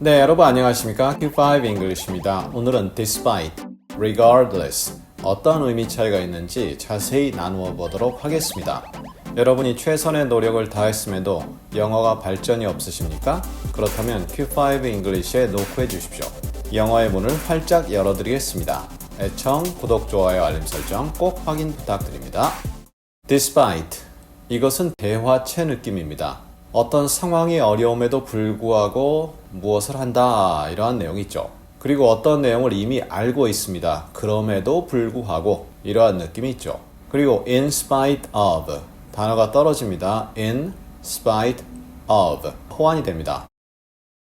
네, 여러분 안녕하십니까? Q5 English입니다. 오늘은 despite, regardless, 어떤 의미 차이가 있는지 자세히 나누어 보도록 하겠습니다. 여러분이 최선의 노력을 다했음에도 영어가 발전이 없으십니까? 그렇다면 Q5 English에 노크해 주십시오. 영어의 문을 활짝 열어드리겠습니다. 애청, 구독, 좋아요, 알림 설정 꼭 확인 부탁드립니다. Despite, 이것은 대화체 느낌입니다. 어떤 상황이 어려움에도 불구하고 무엇을 한다 이러한 내용이 있죠. 그리고 어떤 내용을 이미 알고 있습니다. 그럼에도 불구하고 이러한 느낌이 있죠. 그리고 in spite of 단어가 떨어집니다. in spite of 호환이 됩니다.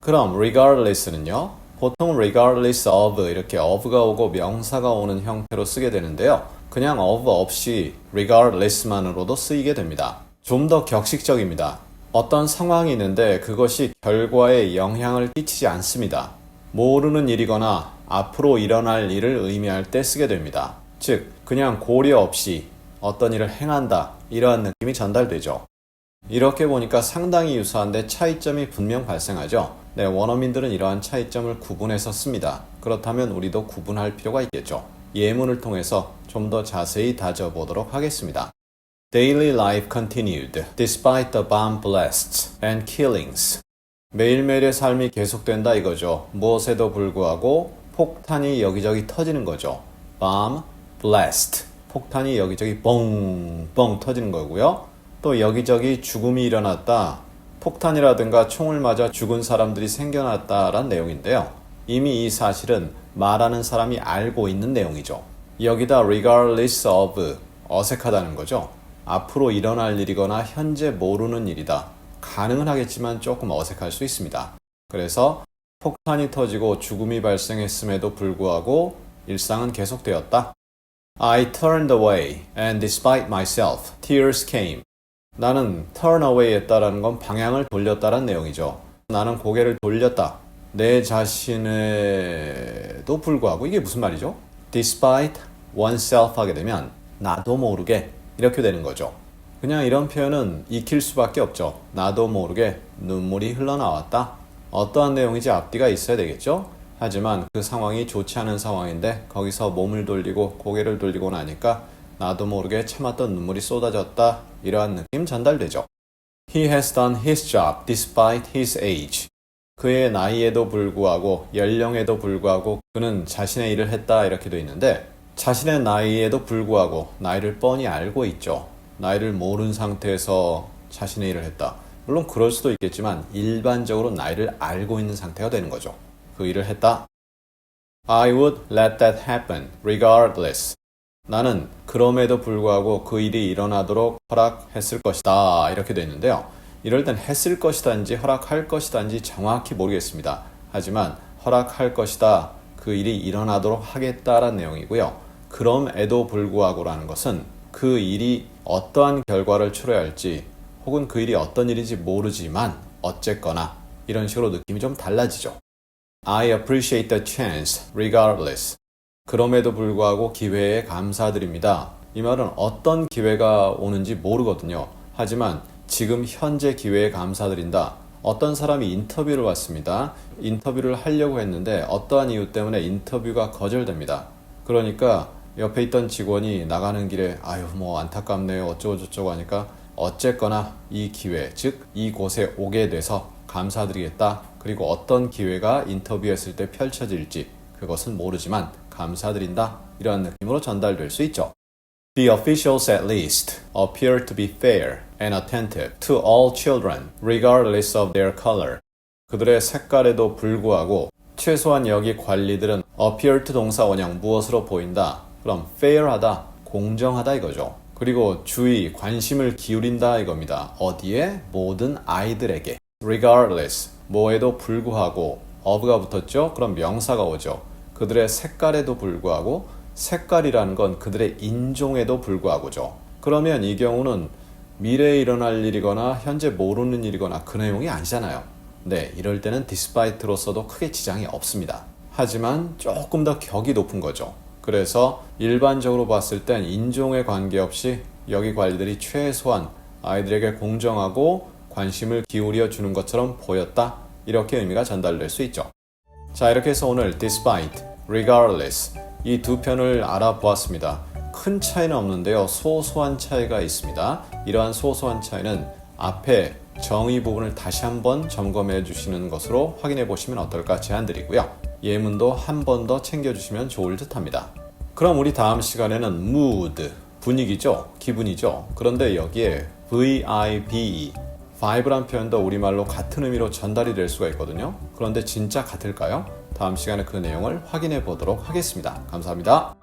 그럼 regardless는요. 보통 regardless of 이렇게 of가 오고 명사가 오는 형태로 쓰게 되는데요. 그냥 of 없이 regardless만으로도 쓰이게 됩니다. 좀 더 격식적입니다. 어떤 상황이 있는데 그것이 결과에 영향을 끼치지 않습니다. 모르는 일이거나 앞으로 일어날 일을 의미할 때 쓰게 됩니다. 즉, 그냥 고려 없이 어떤 일을 행한다 이러한 느낌이 전달되죠. 이렇게 보니까 상당히 유사한데 차이점이 분명 발생하죠. 네, 원어민들은 이러한 차이점을 구분해서 씁니다. 그렇다면 우리도 구분할 필요가 있겠죠. 예문을 통해서 좀 더 자세히 다져보도록 하겠습니다. Daily life continued despite the bomb blasts and killings. 매일매일의 삶이 계속된다 이거죠. 무엇에도 불구하고 폭탄이 여기저기 터지는 거죠. Bomb blast. 폭탄이 여기저기 뻥뻥 터지는 거고요. 또 여기저기 죽음이 일어났다. 폭탄이라든가 총을 맞아 죽은 사람들이 생겨났다라는 내용인데요. 이미 이 사실은 말하는 사람이 알고 있는 내용이죠. 여기다 regardless of 어색하다는 거죠. 앞으로 일어날 일이거나 현재 모르는 일이다. 가능은 하겠지만 조금 어색할 수 있습니다. 그래서 폭탄이 터지고 죽음이 발생했음에도 불구하고 일상은 계속되었다. I turned away and despite myself, tears came. 나는 turn away 했다라는 건 방향을 돌렸다라는 내용이죠. 나는 고개를 돌렸다. 내 자신에도 불구하고 이게 무슨 말이죠? Despite oneself 하게 되면 나도 모르게 이렇게 되는 거죠. 그냥 이런 표현은 익힐 수밖에 없죠. 나도 모르게 눈물이 흘러나왔다. 어떠한 내용인지 앞뒤가 있어야 되겠죠. 하지만 그 상황이 좋지 않은 상황인데 거기서 몸을 돌리고 고개를 돌리고 나니까 나도 모르게 참았던 눈물이 쏟아졌다. 이러한 느낌 전달되죠. He has done his job despite his age. 그의 나이에도 불구하고 연령에도 불구하고 그는 자신의 일을 했다 이렇게 돼 있는데 자신의 나이에도 불구하고 나이를 뻔히 알고 있죠. 나이를 모르는 상태에서 자신의 일을 했다. 물론 그럴 수도 있겠지만 일반적으로 나이를 알고 있는 상태가 되는 거죠. 그 일을 했다. I would let that happen regardless. 나는 그럼에도 불구하고 그 일이 일어나도록 허락했을 것이다. 이렇게 돼 있는데요. 이럴 땐 했을 것이다인지 허락할 것이다인지 정확히 모르겠습니다. 하지만 허락할 것이다. 그 일이 일어나도록 하겠다라는 내용이고요. 그럼에도 불구하고라는 것은 그 일이 어떠한 결과를 초래할지 혹은 그 일이 어떤 일인지 모르지만 어쨌거나 이런 식으로 느낌이 좀 달라지죠. I appreciate the chance regardless. 그럼에도 불구하고 기회에 감사드립니다. 이 말은 어떤 기회가 오는지 모르거든요. 하지만 지금 현재 기회에 감사드린다. 어떤 사람이 인터뷰를 왔습니다. 인터뷰를 하려고 했는데 어떠한 이유 때문에 인터뷰가 거절됩니다. 그러니까 옆에 있던 직원이 나가는 길에 아유 뭐 안타깝네요 어쩌고 저쩌고 하니까 어쨌거나 이 기회 즉 이곳에 오게 돼서 감사드리겠다. 그리고 어떤 기회가 인터뷰했을 때 펼쳐질지 그것은 모르지만 감사드린다. 이러한 느낌으로 전달될 수 있죠. The officials at least appear to be fair and attentive to all children regardless of their color. 그들의 색깔에도 불구하고 최소한 여기 관리들은 appear to 동사 원형 무엇으로 보인다. 그럼 fair하다, 공정하다 이거죠. 그리고 주의, 관심을 기울인다 이겁니다. 어디에? 모든 아이들에게. regardless, 뭐에도 불구하고 of가 붙었죠? 그럼 명사가 오죠. 그들의 색깔에도 불구하고 색깔이라는 건 그들의 인종에도 불구하고죠. 그러면 이 경우는 미래에 일어날 일이거나 현재 모르는 일이거나 그 내용이 아니잖아요. 네, 이럴 때는 despite로서도 크게 지장이 없습니다. 하지만 조금 더 격이 높은 거죠. 그래서 일반적으로 봤을 땐 인종에 관계없이 여기 관리들이 최소한 아이들에게 공정하고 관심을 기울여 주는 것처럼 보였다. 이렇게 의미가 전달될 수 있죠. 자, 이렇게 해서 오늘 despite, regardless 이 두 편을 알아보았습니다. 큰 차이는 없는데요. 소소한 차이가 있습니다. 이러한 소소한 차이는 앞에 정의 부분을 다시 한번 점검해 주시는 것으로 확인해 보시면 어떨까 제안드리고요. 예문도 한 번 더 챙겨주시면 좋을 듯 합니다. 그럼 우리 다음 시간에는 mood, 분위기죠. 기분이죠. 그런데 여기에 vibe, vibe란 표현도 우리말로 같은 의미로 전달이 될 수가 있거든요. 그런데 진짜 같을까요? 다음 시간에 그 내용을 확인해 보도록 하겠습니다. 감사합니다.